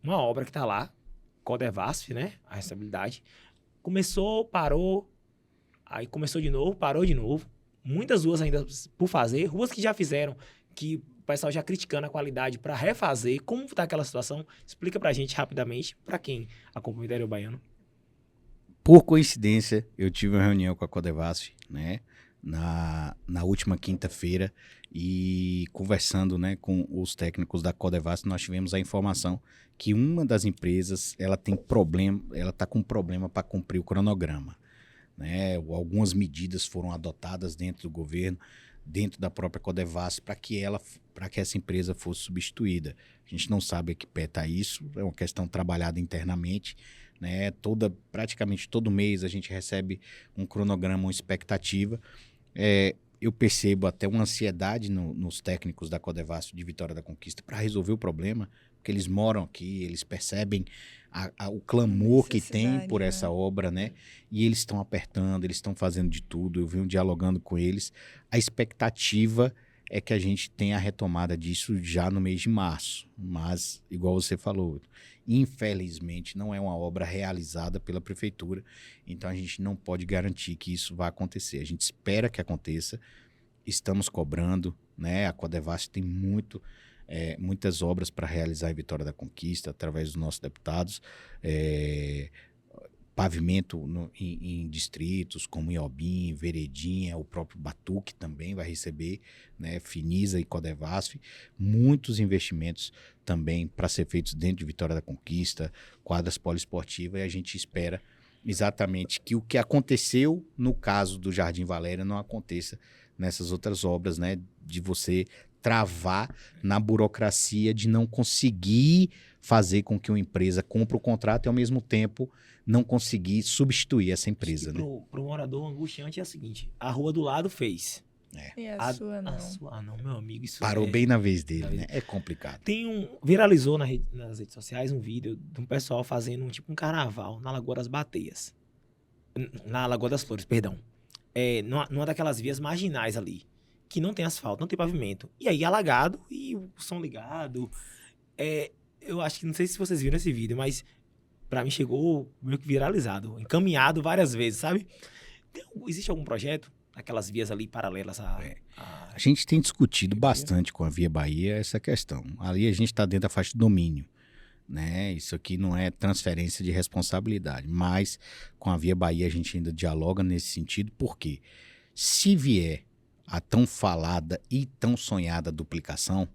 uma obra que está lá, Codevasf, né? A responsabilidade. Começou, parou, aí começou de novo, parou de novo. Muitas ruas ainda por fazer, ruas que já fizeram, que o pessoal já criticando a qualidade para refazer. Como está aquela situação? Explica pra gente rapidamente, para quem acompanha o interior baiano. Por coincidência, eu tive uma reunião com a Codevasf, né? Na última quinta-feira, e conversando, né, com os técnicos da Codevasf, nós tivemos a informação que uma das empresas ela está com problema para cumprir o cronograma, né? Algumas medidas foram adotadas dentro do governo, dentro da própria Codevasf, para que essa empresa fosse substituída. A gente não sabe a que pé está isso, é uma questão trabalhada internamente, né? Praticamente todo mês a gente recebe um cronograma, uma expectativa. Eu percebo até uma ansiedade nos técnicos da Codevasf de Vitória da Conquista para resolver o problema, porque eles moram aqui, eles percebem o clamor que tem por essa obra, né? E eles estão apertando, eles estão fazendo de tudo, eu venho dialogando com eles. A expectativa é que a gente tenha a retomada disso já no mês de março, mas, igual você falou, infelizmente não é uma obra realizada pela prefeitura, então a gente não pode garantir que isso vai acontecer. A gente espera que aconteça, estamos cobrando, né? A Codevasf tem muitas obras para realizar em Vitória da Conquista, através dos nossos deputados, pavimento em distritos como Iobim, Veredinha, o próprio Batuque também vai receber, né? Finisa e Codevasf, muitos investimentos também para ser feitos dentro de Vitória da Conquista, quadras poliesportivas, e a gente espera exatamente que o que aconteceu no caso do Jardim Valéria não aconteça nessas outras obras, né? De você travar na burocracia de não conseguir fazer com que uma empresa compre o contrato e, ao mesmo tempo, não conseguir substituir essa empresa. Né? Para o morador, angustiante é o seguinte: a rua do lado fez. E a sua não. A sua não, meu amigo. Isso parou bem na vez dele, né? É complicado. Viralizou nas redes sociais um vídeo de um pessoal fazendo um carnaval na Lagoa das Bateias. Na Lagoa das Flores, perdão. Numa daquelas vias marginais ali, que não tem asfalto, não tem pavimento. E aí, alagado e o som ligado. Eu acho que, não sei se vocês viram esse vídeo, mas pra mim chegou meio que viralizado, encaminhado várias vezes, sabe? Existe algum projeto naquelas vias ali paralelas A gente tem discutido bastante com a Via Bahia essa questão. Ali a gente está dentro da faixa de domínio, né? Isso aqui não é transferência de responsabilidade, mas com a Via Bahia a gente ainda dialoga nesse sentido, porque se vier a tão falada e tão sonhada duplicação,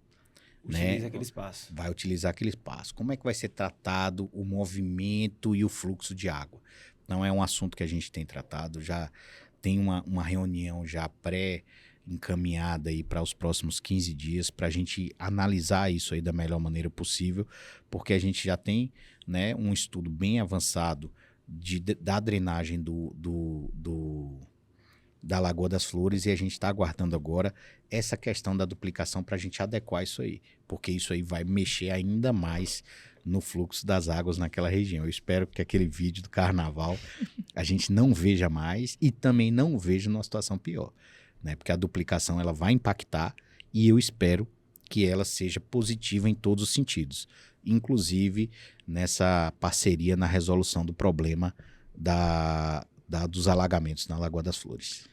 utiliza aquele espaço. Vai utilizar aquele espaço. Como é que vai ser tratado o movimento e o fluxo de água? Não é um assunto que a gente tem tratado, já tem uma reunião já pré-encaminhada aí para os próximos 15 dias para a gente analisar isso aí da melhor maneira possível, porque a gente já tem, né, um estudo bem avançado da drenagem da Lagoa das Flores e a gente está aguardando agora essa questão da duplicação para a gente adequar isso aí, porque isso aí vai mexer ainda mais no fluxo das águas naquela região. Eu espero que aquele vídeo do carnaval a gente não veja mais e também não veja numa situação pior, né? Porque a duplicação ela vai impactar e eu espero que ela seja positiva em todos os sentidos, inclusive nessa parceria na resolução do problema dos alagamentos na Lagoa das Flores.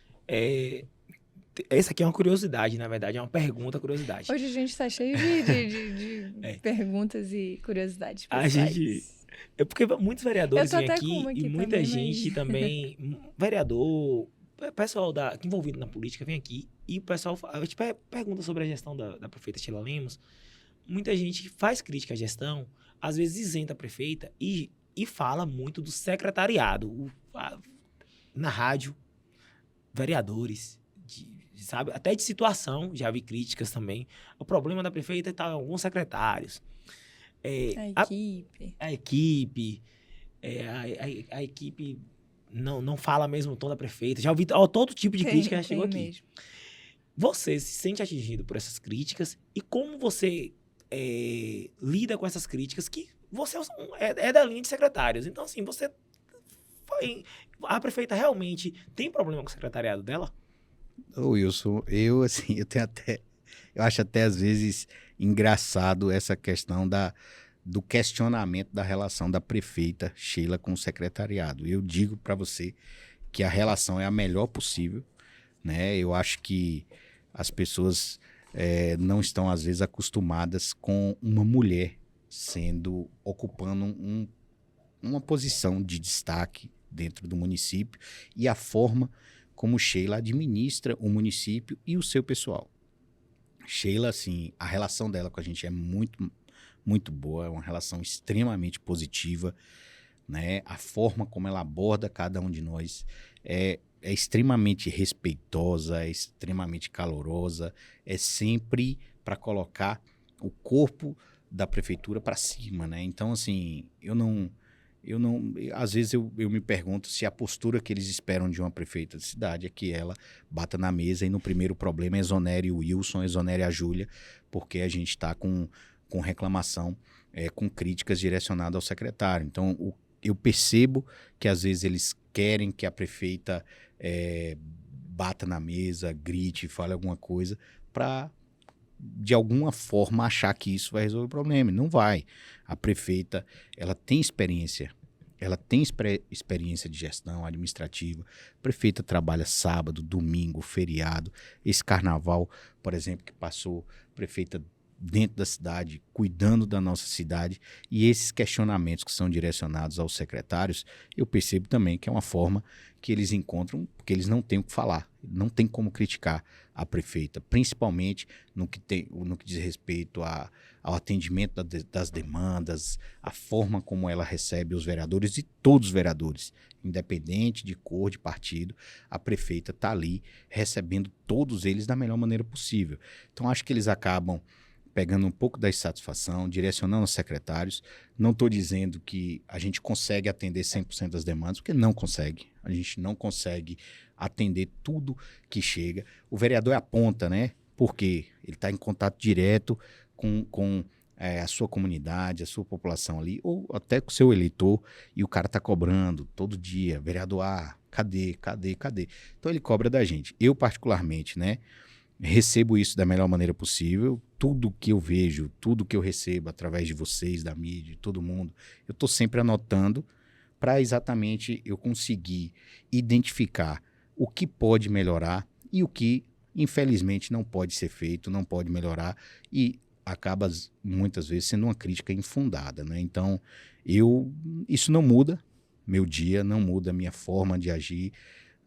Essa aqui é uma curiosidade, na verdade, é uma pergunta, curiosidade. Hoje a gente está cheio de perguntas e curiosidades pessoais. Porque muitos vereadores vêm aqui e muita também, gente também, vereador, pessoal envolvido na política vem aqui e o pessoal pergunta sobre a gestão da prefeita Sheila Lemos. Muita gente faz crítica à gestão, às vezes isenta a prefeita e fala muito do secretariado. Na rádio, vereadores, sabe? Até de situação, já vi críticas também. O problema da prefeita está em alguns secretários. A equipe não fala mesmo o tom da prefeita. Já ouvi todo tipo de crítica, já chegou aqui. Mesmo. Você se sente atingido por essas críticas e como você lida com essas críticas que você é da linha de secretários. Então, assim, a prefeita realmente tem problema com o secretariado dela? Wilson, eu acho até às vezes engraçado essa questão do questionamento da relação da prefeita Sheila com o secretariado. Eu digo para você que a relação é a melhor possível, né? Eu acho que as pessoas não estão às vezes acostumadas com uma mulher ocupando uma posição de destaque dentro do município e a forma como Sheila administra o município e o seu pessoal. Sheila, assim, a relação dela com a gente é muito, muito boa, é uma relação extremamente positiva, né? A forma como ela aborda cada um de nós é extremamente respeitosa, é extremamente calorosa, é sempre para colocar o corpo da prefeitura para cima, né? Então, assim, às vezes eu me pergunto se a postura que eles esperam de uma prefeita de cidade é que ela bata na mesa e no primeiro problema exonere o Wilson, exonere a Júlia, porque a gente está com reclamação, com críticas direcionadas ao secretário. Então, eu percebo que às vezes eles querem que a prefeita bata na mesa, grite, fale alguma coisa para de alguma forma achar que isso vai resolver o problema. Não vai. A prefeita, ela tem experiência de gestão administrativa. A prefeita trabalha sábado, domingo, feriado. Esse carnaval, por exemplo, que passou, a prefeita dentro da cidade, cuidando da nossa cidade, e esses questionamentos que são direcionados aos secretários, eu percebo também que é uma forma que eles encontram, porque eles não têm o que falar, não tem como criticar a prefeita, principalmente no que diz respeito ao atendimento das demandas, a forma como ela recebe os vereadores e todos os vereadores, independente de cor, de partido, a prefeita está ali recebendo todos eles da melhor maneira possível. Então, acho que eles acabam pegando um pouco da insatisfação, direcionando os secretários. Não estou dizendo que a gente consegue atender 100% das demandas, porque não consegue. A gente não consegue atender tudo que chega. O vereador é a ponta, né? Porque ele está em contato direto com a sua comunidade, a sua população ali, ou até com o seu eleitor, e o cara tá cobrando todo dia, vereador A, cadê? Então ele cobra da gente. Eu, particularmente, né, recebo isso da melhor maneira possível. Tudo que eu vejo, tudo que eu recebo através de vocês, da mídia, de todo mundo, eu tô sempre anotando para exatamente eu conseguir identificar o que pode melhorar e o que, infelizmente, não pode ser feito, não pode melhorar, e acaba muitas vezes sendo uma crítica infundada, né? Então, isso não muda meu dia, não muda minha forma de agir,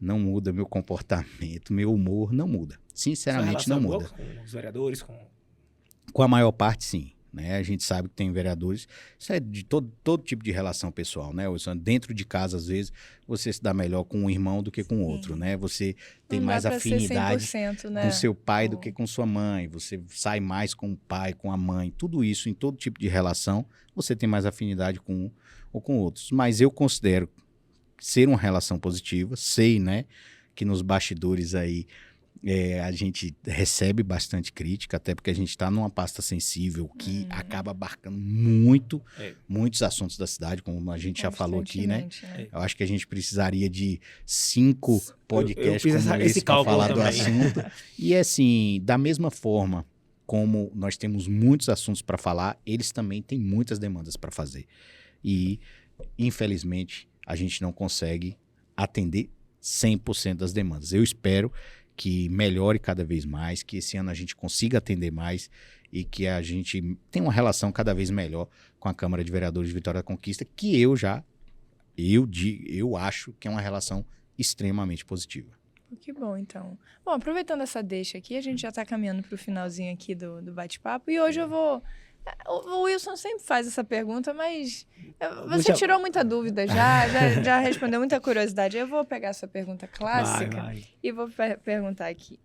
não muda meu comportamento, meu humor, não muda. Sinceramente, não muda. Com os vereadores, Com a maior parte, sim. Né? A gente sabe que tem vereadores, isso é de todo tipo de relação pessoal, né? Dentro de casa, às vezes, você se dá melhor com um irmão do que com o outro, né? Você tem mais afinidade com seu pai do que com sua mãe, você sai mais com o pai, com a mãe, tudo isso, em todo tipo de relação, você tem mais afinidade com um ou com outros. Mas eu considero ser uma relação positiva, sei, né, que nos bastidores aí a gente recebe bastante crítica, até porque a gente está numa pasta sensível que acaba abarcando muitos assuntos da cidade, como a gente já falou aqui, né? Eu acho que a gente precisaria de 5 podcasts como esse para falar do assunto. E assim, da mesma forma como nós temos muitos assuntos para falar, eles também têm muitas demandas para fazer. E, infelizmente, a gente não consegue atender 100% das demandas. Eu espero que melhore cada vez mais, que esse ano a gente consiga atender mais e que a gente tenha uma relação cada vez melhor com a Câmara de Vereadores de Vitória da Conquista, que eu acho que é uma relação extremamente positiva. Que bom, então. Bom, aproveitando essa deixa aqui, a gente já está caminhando para o finalzinho aqui do bate-papo, e hoje eu vou... O Wilson sempre faz essa pergunta, mas você tirou muita dúvida já respondeu muita curiosidade. Eu vou pegar a sua pergunta clássica e vou perguntar aqui.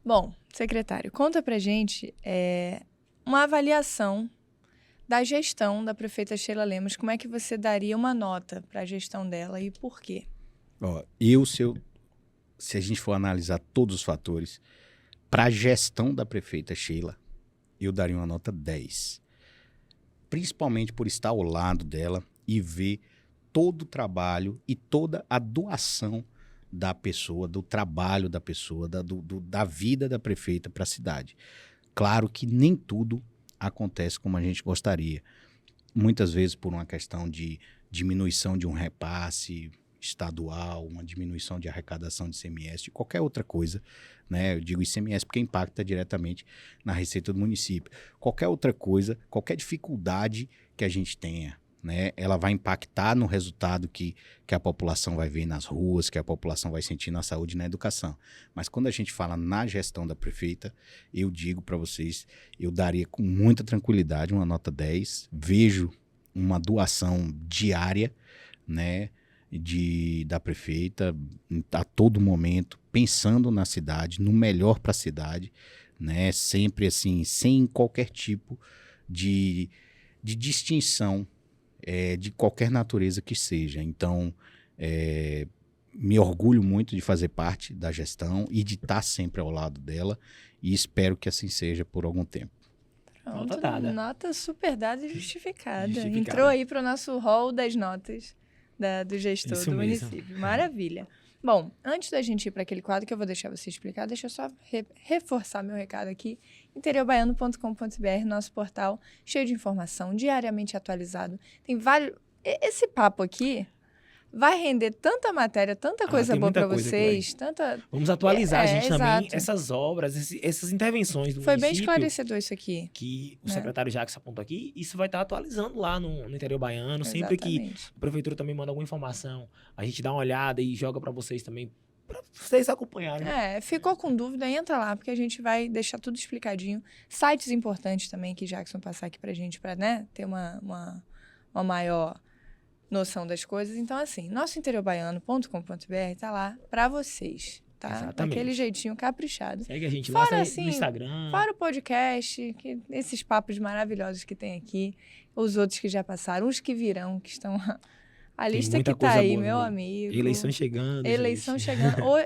Bom, secretário, conta pra gente uma avaliação da gestão da prefeita Sheila Lemos. Como é que você daria uma nota para a gestão dela e por quê? Se a gente for analisar todos os fatores, para a gestão da prefeita Sheila, eu daria uma nota 10. Principalmente por estar ao lado dela e ver todo o trabalho e toda a doação da pessoa, do trabalho da pessoa, da vida da prefeita para a cidade. Claro que nem tudo acontece como a gente gostaria. Muitas vezes por uma questão de diminuição de um repasse estadual, uma diminuição de arrecadação de ICMS, de qualquer outra coisa, né? Eu digo ICMS porque impacta diretamente na receita do município. Qualquer outra coisa, qualquer dificuldade que a gente tenha, né? Ela vai impactar no resultado que a população vai ver nas ruas, que a população vai sentir na saúde e na educação. Mas quando a gente fala na gestão da prefeita, eu digo para vocês, eu daria com muita tranquilidade uma nota 10. Vejo uma doação diária, né, da prefeita a todo momento, pensando na cidade, no melhor para a cidade, né? Sempre assim, sem qualquer tipo de distinção de qualquer natureza que seja. Então, me orgulho muito de fazer parte da gestão e de estar sempre ao lado dela, e espero que assim seja por algum tempo. Pronto, nota dada. Nota super dada e justificada. Entrou aí para o nosso hall das notas do gestor do município. Maravilha. Bom, antes da gente ir para aquele quadro que eu vou deixar você explicar, deixa eu só reforçar meu recado aqui. interiobaiano.com.br, nosso portal cheio de informação, diariamente atualizado. Tem vários... Esse papo aqui vai render tanta matéria, tanta coisa boa para vocês. Vamos atualizar, gente, também exato. essas obras, essas intervenções do Foi município. Bem esclarecedor isso aqui. Que o secretário Jacques apontou aqui, isso vai estar atualizando lá no Interior Baiano. Sempre que a prefeitura também manda alguma informação, a gente dá uma olhada e joga para vocês também, para vocês acompanharem. Ficou com dúvida, entra lá, porque a gente vai deixar tudo explicadinho. Sites importantes também que Jackson passar aqui pra gente, para, né, ter uma maior noção das coisas. Então, assim, nosso interiobaiano.com.br tá lá para vocês, tá? Exatamente. Daquele jeitinho caprichado. Segue a gente lá no Instagram. Fora o podcast, esses papos maravilhosos que tem aqui, os outros que já passaram, os que virão, que estão... A lista que tá aí, meu amigo. Eleição chegando.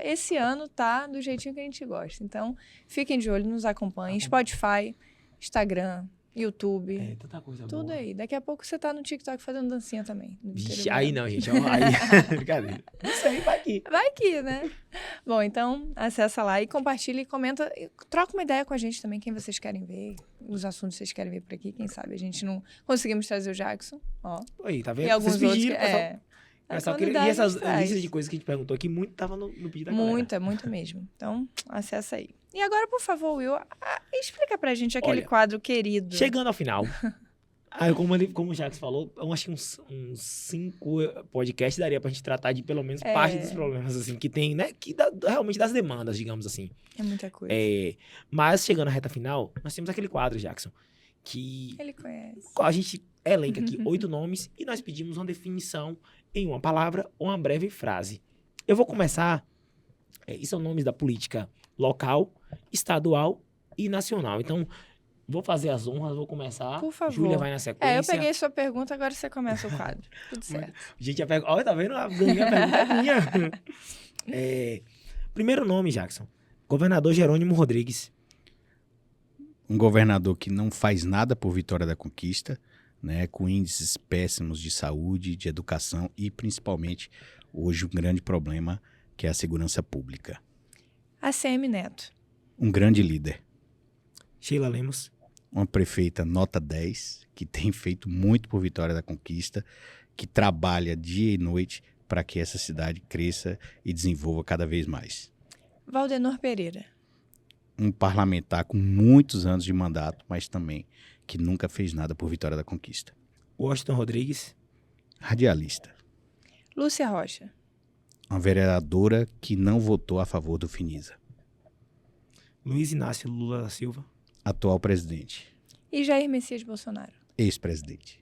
Esse ano tá do jeitinho que a gente gosta. Então, fiquem de olho, nos acompanhem. Spotify, Instagram, YouTube. É, tanta coisa Tudo boa. aí. Daqui a pouco você tá no TikTok fazendo dancinha também. no Vixe, Interior aí Baiano. não, gente. Ó, aí, brincadeira. Isso aí vai aqui. Vai aqui, né? Bom, então acessa lá e compartilha e comenta. E troca uma ideia com a gente também, quem vocês querem ver, os assuntos que vocês querem ver por aqui. Quem sabe a gente não conseguimos trazer o Jackson. Ó. Aí, tá vendo? E alguns Vocês outros. pediram, pessoal. Essa E essas traz. listas de coisas que a gente perguntou aqui, muito tava no pedido da galera. Muita, muito mesmo. Então, acessa aí. E agora, por favor, Will, explica pra gente aquele Olha, quadro querido. Chegando ao final. Aí, como o Jacques falou, eu acho que uns 5 podcasts daria pra gente tratar de pelo menos parte dos problemas, assim, que tem, né? Realmente das demandas, digamos assim. É muita coisa. Mas chegando à reta final, nós temos aquele quadro, Jackson, que Ele conhece. a gente elenca aqui 8 nomes e nós pedimos uma definição em uma palavra ou uma breve frase. Eu vou começar. E são nomes da política local, estadual e nacional. Então, vou fazer as honras, vou começar. Por favor. Júlia vai na sequência. Eu peguei sua pergunta, agora você começa o quadro. Tudo certo. A gente já pega. Olha, tá vendo? A pergunta é minha. Primeiro nome, Jackson. Governador Jerônimo Rodrigues. Um governador que não faz nada por Vitória da Conquista, né, com índices péssimos de saúde, de educação e, principalmente, hoje um grande problema que é a segurança pública. ACM Neto. Um grande líder. Sheila Lemos. Uma prefeita nota 10, que tem feito muito por Vitória da Conquista, que trabalha dia e noite para que essa cidade cresça e desenvolva cada vez mais. Valdenor Pereira. Um parlamentar com muitos anos de mandato, mas também que nunca fez nada por Vitória da Conquista. Washington Rodrigues. Radialista. Lúcia Rocha. Uma vereadora que não votou a favor do Finisa. Luiz Inácio Lula da Silva. Atual presidente. E Jair Messias Bolsonaro. Ex-presidente.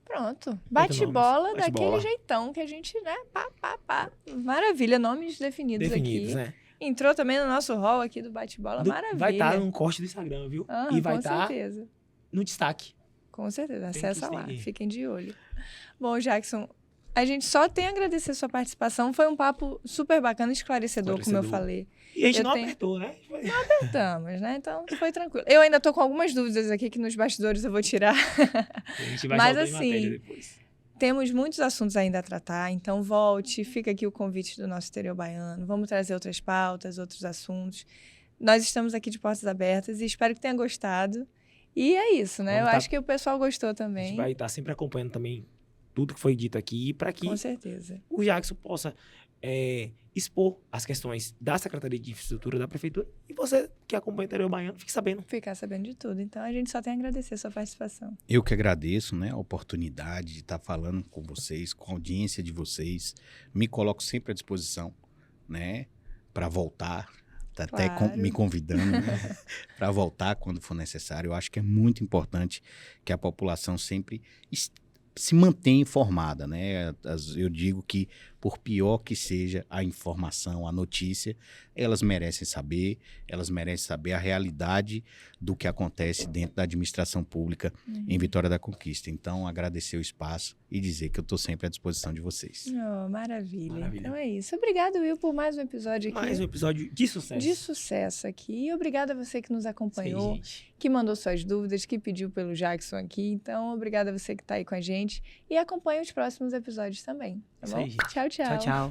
Pronto. Bate-bola daquele Bate-bola. jeitão que a gente, né? Pá. Maravilha. Nomes definidos Definidos, aqui. né? Entrou também no nosso hall aqui do bate-bola. Maravilha. Vai estar no corte do Instagram, viu? E vai com estar certeza. no destaque. Com certeza. Tem Acessa que lá. seguir. Fiquem de olho. Bom, Jackson, a gente só tem a agradecer a sua participação. Foi um papo super bacana, esclarecedor, como eu falei. E a gente Eu não tenho- apertou, né? Estamos, né? Então, foi tranquilo. Eu ainda tô com algumas dúvidas aqui que nos bastidores eu vou tirar. A gente vai Mas, soltar em assim, matéria depois. Temos muitos assuntos ainda a tratar, então volte, fica aqui o convite do nosso Interior Baiano. Vamos trazer outras pautas, outros assuntos. Nós estamos aqui de portas abertas e espero que tenha gostado. E é isso, né? Vamos Eu tá- acho que o pessoal gostou A também. gente vai estar sempre acompanhando também tudo que foi dito aqui para que Com certeza. o Jackson possa expor as questões da Secretaria de Infraestrutura da Prefeitura e você que acompanha o Interior Baiano fique sabendo. Ficar sabendo de tudo. Então, a gente só tem a agradecer a sua participação. Eu que agradeço, né, a oportunidade de estar falando com vocês, com a audiência de vocês. Me coloco sempre à disposição, né, para voltar. Tá até Claro. me convidando para voltar quando for necessário. Eu acho que é muito importante que a população sempre se mantenha informada, né? Eu digo que, por pior que seja a informação, a notícia, elas merecem saber a realidade do que acontece dentro da administração pública em Vitória da Conquista. Então, agradecer o espaço e dizer que eu estou sempre à disposição de vocês. Oh, maravilha. Maravilha. Então é isso. Obrigada, Will, por mais um episódio aqui. Mais um episódio de sucesso. De sucesso aqui. E obrigada a você que nos Isso aí, acompanhou, gente. que mandou suas dúvidas, que pediu pelo Jackson aqui. Então, obrigada a você que está aí com a gente. E acompanhe os próximos episódios também, tá Isso bom? aí, gente. Tchau, tchau. Tchau, tchau.